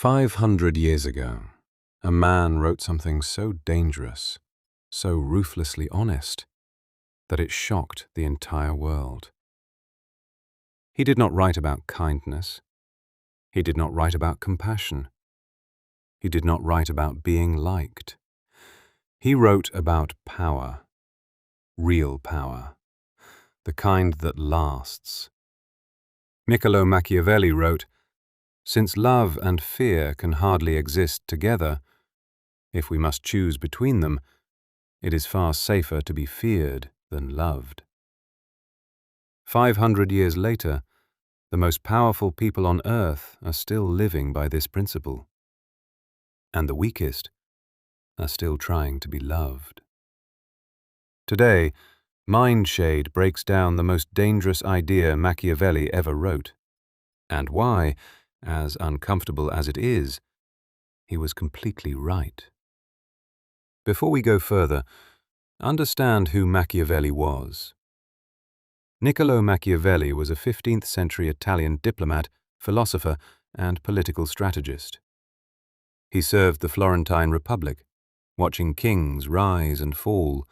500 years ago, a man wrote something so dangerous, so ruthlessly honest, that it shocked the entire world. He did not write about kindness. He did not write about compassion. He did not write about being liked. He wrote about power, real power, the kind that lasts. Niccolò Machiavelli wrote, "Since love and fear can hardly exist together, if we must choose between them, it is far safer to be feared than loved." 500 years later, the most powerful people on earth are still living by this principle, and the weakest are still trying to be loved. Today, Mindshade breaks down the most dangerous idea Machiavelli ever wrote, and why, as uncomfortable as it is, he was completely right. Before we go further, understand who Machiavelli was. Niccolò Machiavelli was a 15th century Italian diplomat, philosopher, and political strategist. He served the Florentine Republic, watching kings rise and fall,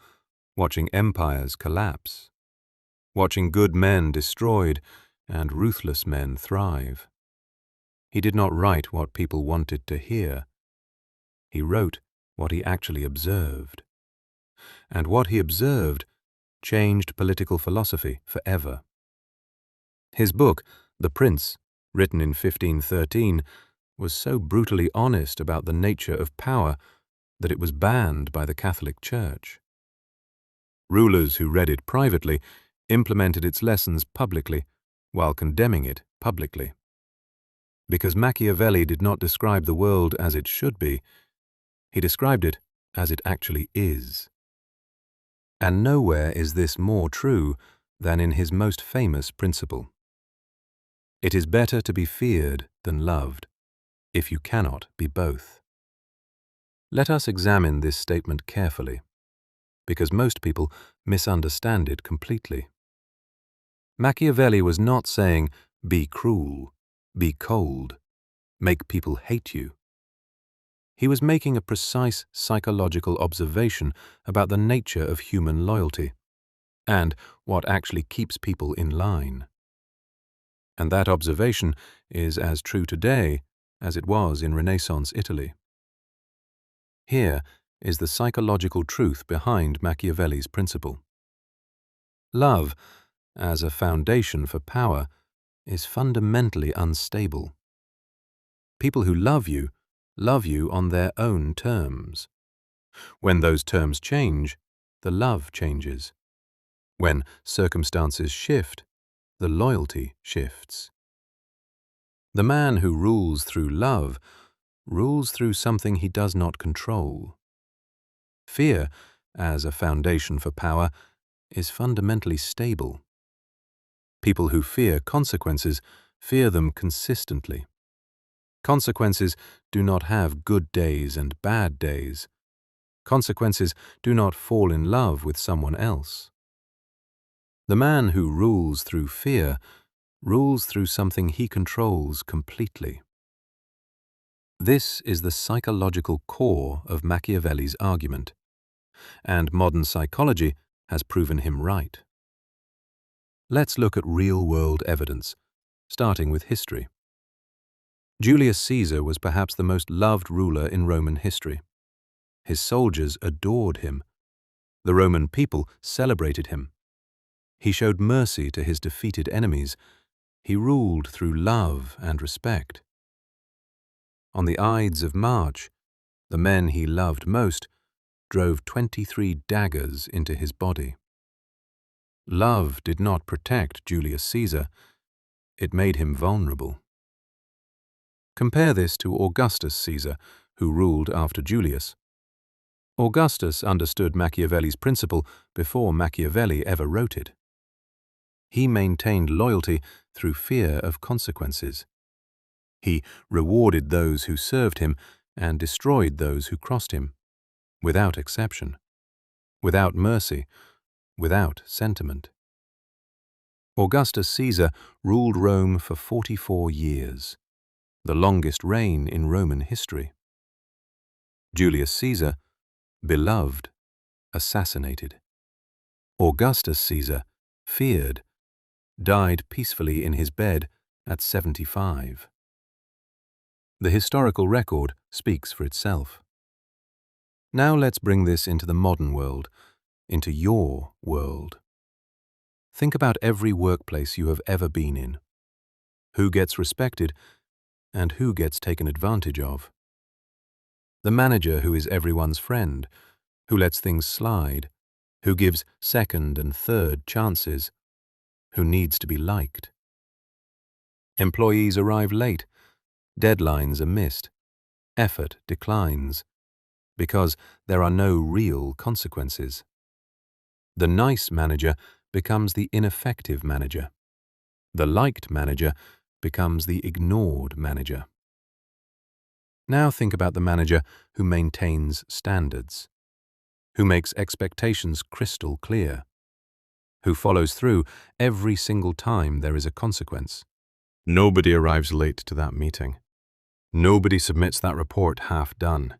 watching empires collapse, watching good men destroyed and ruthless men thrive. He did not write what people wanted to hear. He wrote what he actually observed. And what he observed changed political philosophy forever. His book, The Prince, written in 1513, was so brutally honest about the nature of power that it was banned by the Catholic Church. Rulers who read it privately implemented its lessons publicly while condemning it publicly. Because Machiavelli did not describe the world as it should be, he described it as it actually is. And nowhere is this more true than in his most famous principle. It is better to be feared than loved, if you cannot be both. Let us examine this statement carefully, because most people misunderstand it completely. Machiavelli was not saying, be cruel, be cold, make people hate you. He was making a precise psychological observation about the nature of human loyalty and what actually keeps people in line. And that observation is as true today as it was in Renaissance Italy. Here is the psychological truth behind Machiavelli's principle. Love, as a foundation for power, is fundamentally unstable. People who love you on their own terms. When those terms change, the love changes. When circumstances shift, the loyalty shifts. The man who rules through love rules through something he does not control. Fear, as a foundation for power, is fundamentally stable. People who fear consequences fear them consistently. Consequences do not have good days and bad days. Consequences do not fall in love with someone else. The man who rules through fear rules through something he controls completely. This is the psychological core of Machiavelli's argument, and modern psychology has proven him right. Let's look at real-world evidence, starting with history. Julius Caesar was perhaps the most loved ruler in Roman history. His soldiers adored him. The Roman people celebrated him. He showed mercy to his defeated enemies. He ruled through love and respect. On the Ides of March, the men he loved most drove 23 daggers into his body. Love did not protect Julius Caesar. It made him vulnerable. Compare this to Augustus Caesar, who ruled after Julius. Augustus understood Machiavelli's principle before Machiavelli ever wrote it. He maintained loyalty through fear of consequences. He rewarded those who served him and destroyed those who crossed him, without exception, without mercy, without sentiment. Augustus Caesar ruled Rome for 44 years. the longest reign in Roman history. Julius Caesar, beloved, assassinated. Augustus Caesar, feared, died peacefully in his bed at 75. The historical record speaks for itself. Now let's bring this into the modern world, into your world. Think about every workplace you have ever been in. Who gets respected and who gets taken advantage of? The manager who is everyone's friend, who lets things slide, who gives second and third chances, who needs to be liked. Employees arrive late, deadlines are missed, effort declines, because there are no real consequences. The nice manager becomes the ineffective manager. The liked manager becomes the ignored manager. Now think about the manager who maintains standards, who makes expectations crystal clear, who follows through every single time there is a consequence. Nobody arrives late to that meeting. Nobody submits that report half done.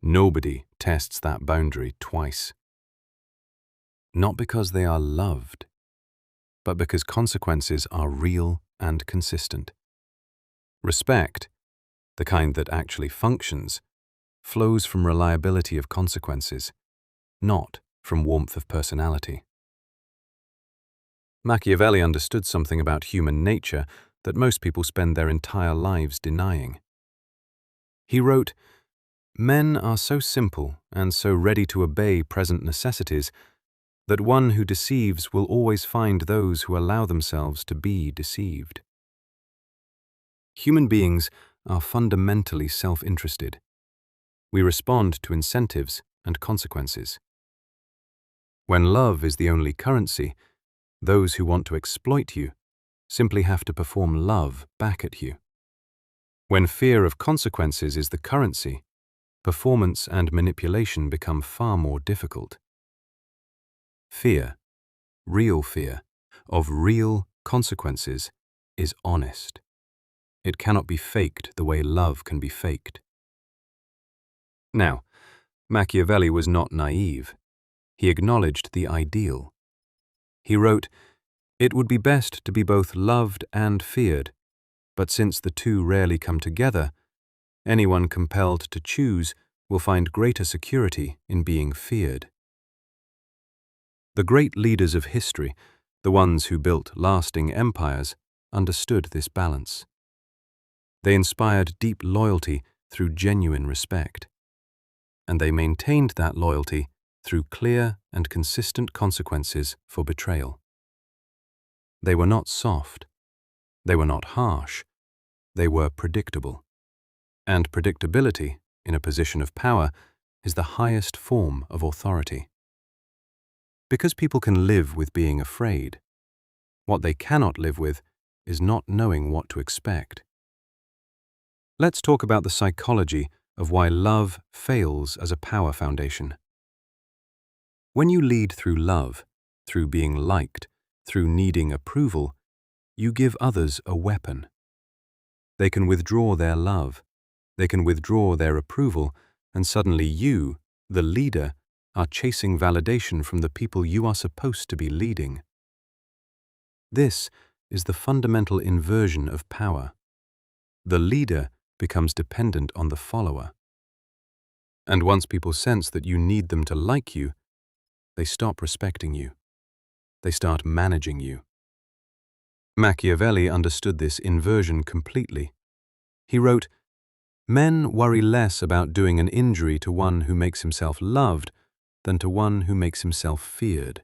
Nobody tests that boundary twice. Not because they are loved, but because consequences are real and consistent. Respect, the kind that actually functions, flows from reliability of consequences, not from warmth of personality. Machiavelli understood something about human nature that most people spend their entire lives denying. He wrote, "Men are so simple and so ready to obey present necessities that one who deceives will always find those who allow themselves to be deceived." Human beings are fundamentally self-interested. We respond to incentives and consequences. When love is the only currency, those who want to exploit you simply have to perform love back at you. When fear of consequences is the currency, performance and manipulation become far more difficult. Fear, real fear, of real consequences is honest. It cannot be faked the way love can be faked. Now, Machiavelli was not naive. He acknowledged the ideal. He wrote, "It would be best to be both loved and feared, but since the two rarely come together, anyone compelled to choose will find greater security in being feared." The great leaders of history, the ones who built lasting empires, understood this balance. They inspired deep loyalty through genuine respect, and they maintained that loyalty through clear and consistent consequences for betrayal. They were not soft. They were not harsh. They were predictable. And predictability, in a position of power, is the highest form of authority. Because people can live with being afraid, what they cannot live with is not knowing what to expect. Let's talk about the psychology of why love fails as a power foundation. When you lead through love, through being liked, through needing approval, you give others a weapon. They can withdraw their love, they can withdraw their approval, and suddenly you, the leader, are chasing validation from the people you are supposed to be leading. This is the fundamental inversion of power. The leader becomes dependent on the follower. And once people sense that you need them to like you, they stop respecting you. They start managing you. Machiavelli understood this inversion completely. He wrote, "Men worry less about doing an injury to one who makes himself loved than to one who makes himself feared."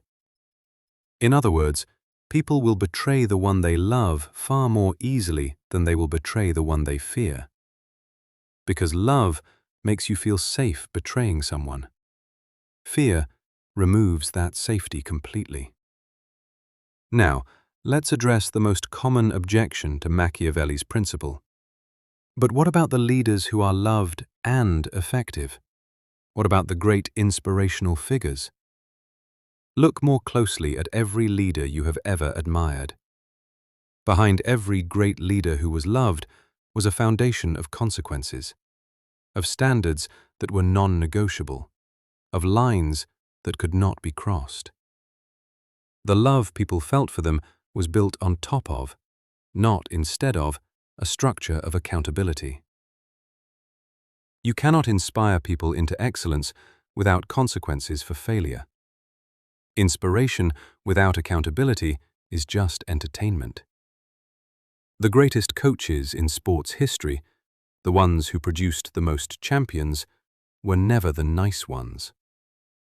In other words, people will betray the one they love far more easily than they will betray the one they fear. Because love makes you feel safe betraying someone. Fear removes that safety completely. Now, let's address the most common objection to Machiavelli's principle. But what about the leaders who are loved and effective? What about the great inspirational figures? Look more closely at every leader you have ever admired. Behind every great leader who was loved was a foundation of consequences, of standards that were non-negotiable, of lines that could not be crossed. The love people felt for them was built on top of, not instead of, a structure of accountability. You cannot inspire people into excellence without consequences for failure. Inspiration without accountability is just entertainment. The greatest coaches in sports history, the ones who produced the most champions, were never the nice ones.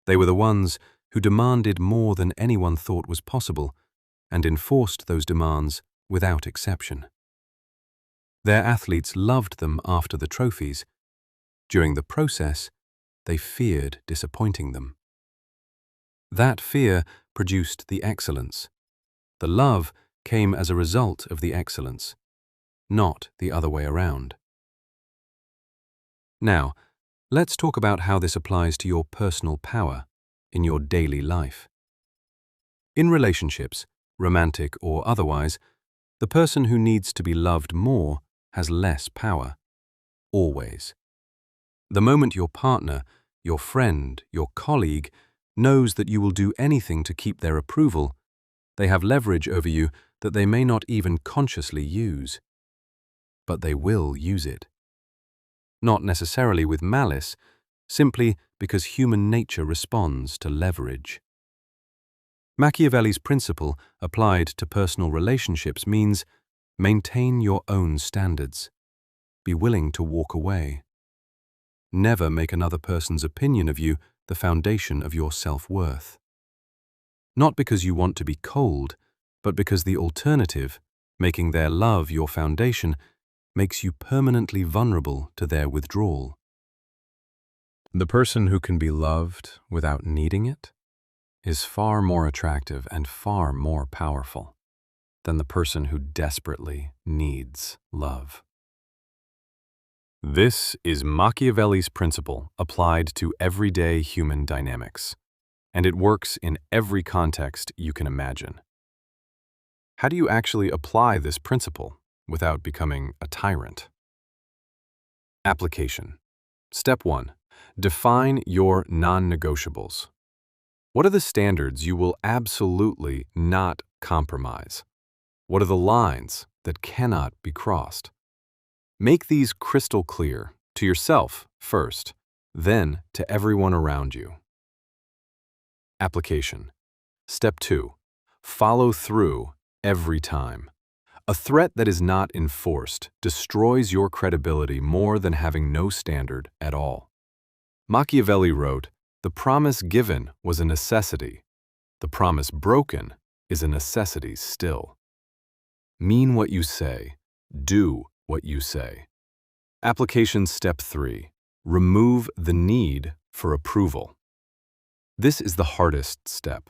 They were the ones who demanded more than anyone thought was possible and enforced those demands without exception. Their athletes loved them after the trophies. During the process, they feared disappointing them. That fear produced the excellence. The love came as a result of the excellence, not the other way around. Now, let's talk about how this applies to your personal power in your daily life. In relationships, romantic or otherwise, the person who needs to be loved more has less power, always. The moment your partner, your friend, your colleague knows that you will do anything to keep their approval, they have leverage over you that they may not even consciously use. But they will use it. Not necessarily with malice, simply because human nature responds to leverage. Machiavelli's principle applied to personal relationships means maintain your own standards. Be willing to walk away. Never make another person's opinion of you the foundation of your self-worth. Not because you want to be cold, but because the alternative, making their love your foundation, makes you permanently vulnerable to their withdrawal. The person who can be loved without needing it is far more attractive and far more powerful than the person who desperately needs love. This is Machiavelli's principle applied to everyday human dynamics, and it works in every context you can imagine. How do you actually apply this principle without becoming a tyrant? Application. Step 1. Define your non-negotiables. What are the standards you will absolutely not compromise? What are the lines that cannot be crossed? Make these crystal clear, to yourself first, then to everyone around you. Application. Step 2. Follow through every time. A threat that is not enforced destroys your credibility more than having no standard at all. Machiavelli wrote, "The promise given was a necessity. The promise broken is a necessity still." Mean what you say. Do what you say. Application step 3. Remove the need for approval. This is the hardest step.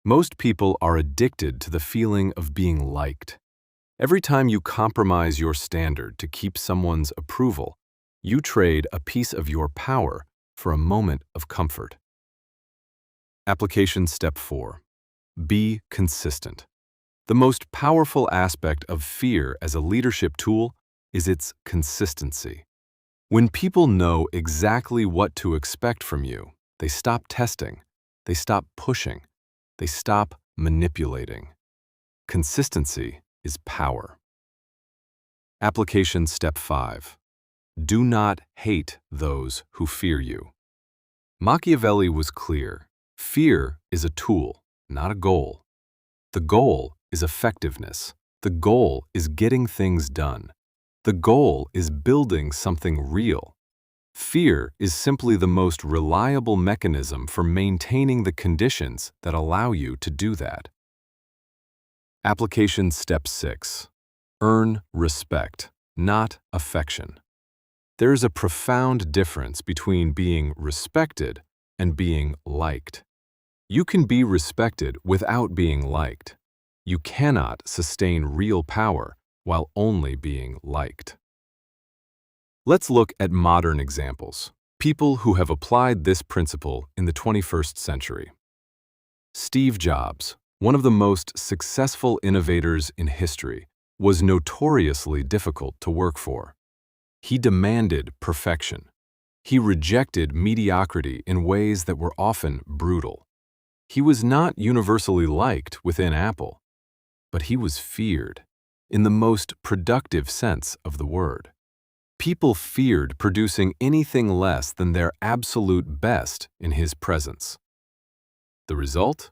Most people are addicted to the feeling of being liked. Every time you compromise your standard to keep someone's approval, you trade a piece of your power for a moment of comfort. Application step 4. Be consistent. The most powerful aspect of fear as a leadership tool is its consistency. When people know exactly what to expect from you, they stop testing, they stop pushing, they stop manipulating. Consistency is power. Application step 5. Do not hate those who fear you. Machiavelli was clear. Fear is a tool, not a goal. The goal is effectiveness. The goal is getting things done. The goal is building something real. Fear is simply the most reliable mechanism for maintaining the conditions that allow you to do that. Application step 6. Earn respect, not affection. There is a profound difference between being respected and being liked. You can be respected without being liked. You cannot sustain real power while only being liked. Let's look at modern examples, people who have applied this principle in the 21st century. Steve Jobs, one of the most successful innovators in history, was notoriously difficult to work for. He demanded perfection. He rejected mediocrity in ways that were often brutal. He was not universally liked within Apple, but he was feared in the most productive sense of the word. People feared producing anything less than their absolute best in his presence. The result?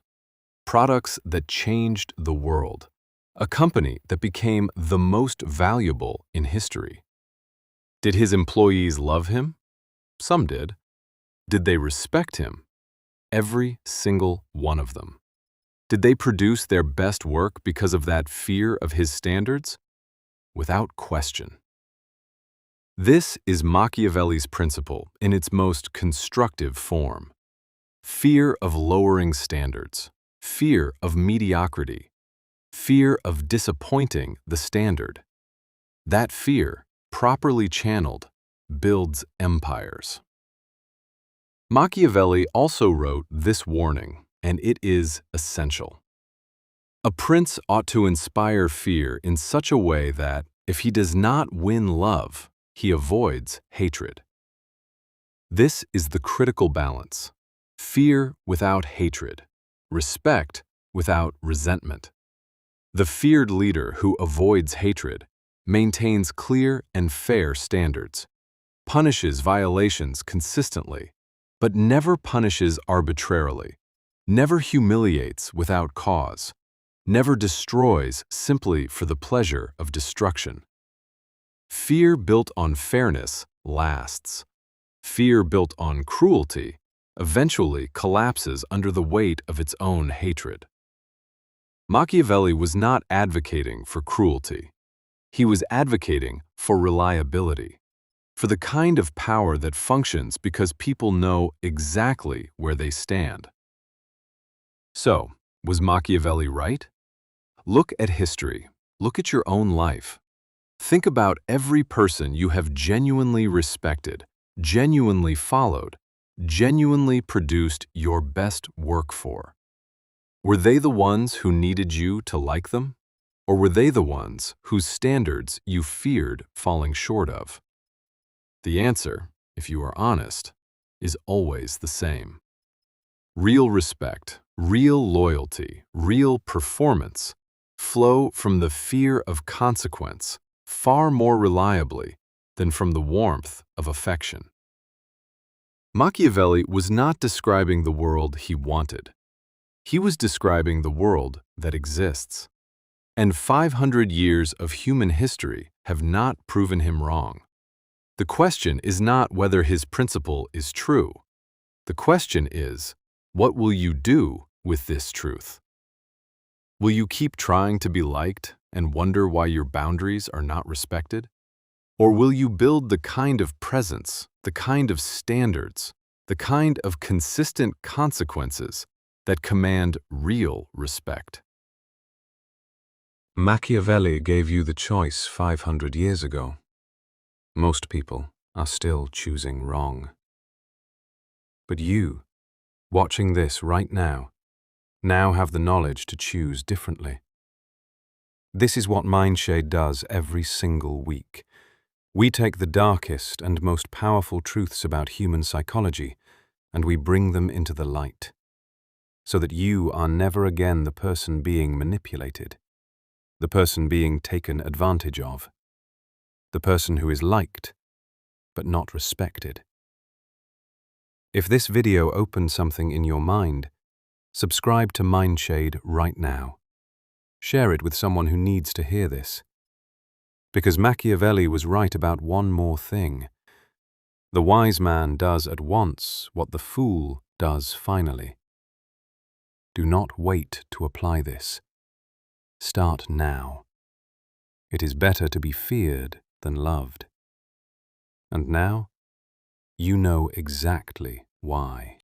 Products that changed the world. A company that became the most valuable in history. Did his employees love him? Some did. Did they respect him? Every single one of them. Did they produce their best work because of that fear of his standards? Without question. This is Machiavelli's principle in its most constructive form. Fear of lowering standards, fear of mediocrity, fear of disappointing the standard. That fear, properly channeled, builds empires. Machiavelli also wrote this warning, and it is essential. A prince ought to inspire fear in such a way that, if he does not win love, he avoids hatred. This is the critical balance: fear without hatred, respect without resentment. The feared leader who avoids hatred maintains clear and fair standards, punishes violations consistently, but never punishes arbitrarily, never humiliates without cause, never destroys simply for the pleasure of destruction. Fear built on fairness lasts. Fear built on cruelty eventually collapses under the weight of its own hatred. Machiavelli was not advocating for cruelty. He was advocating for reliability, for the kind of power that functions because people know exactly where they stand. So, was Machiavelli right? Look at history. Look at your own life. Think about every person you have genuinely respected, genuinely followed, genuinely produced your best work for. Were they the ones who needed you to like them? Or were they the ones whose standards you feared falling short of? The answer, if you are honest, is always the same. Real respect, real loyalty, real performance flow from the fear of consequence far more reliably than from the warmth of affection. Machiavelli was not describing the world he wanted. He was describing the world that exists. And 500 years of human history have not proven him wrong. The question is not whether his principle is true. The question is, what will you do with this truth? Will you keep trying to be liked and wonder why your boundaries are not respected? Or will you build the kind of presence, the kind of standards, the kind of consistent consequences that command real respect? Machiavelli gave you the choice 500 years ago. Most people are still choosing wrong. But you, watching this right now have the knowledge to choose differently. This is what Mindshade does every single week. We take the darkest and most powerful truths about human psychology and we bring them into the light, so that you are never again the person being manipulated, the person being taken advantage of, the person who is liked but not respected. If this video opened something in your mind, subscribe to Mindshade right now. Share it with someone who needs to hear this. Because Machiavelli was right about one more thing. The wise man does at once what the fool does finally. Do not wait to apply this. Start now. It is better to be feared than loved. And now, you know exactly why.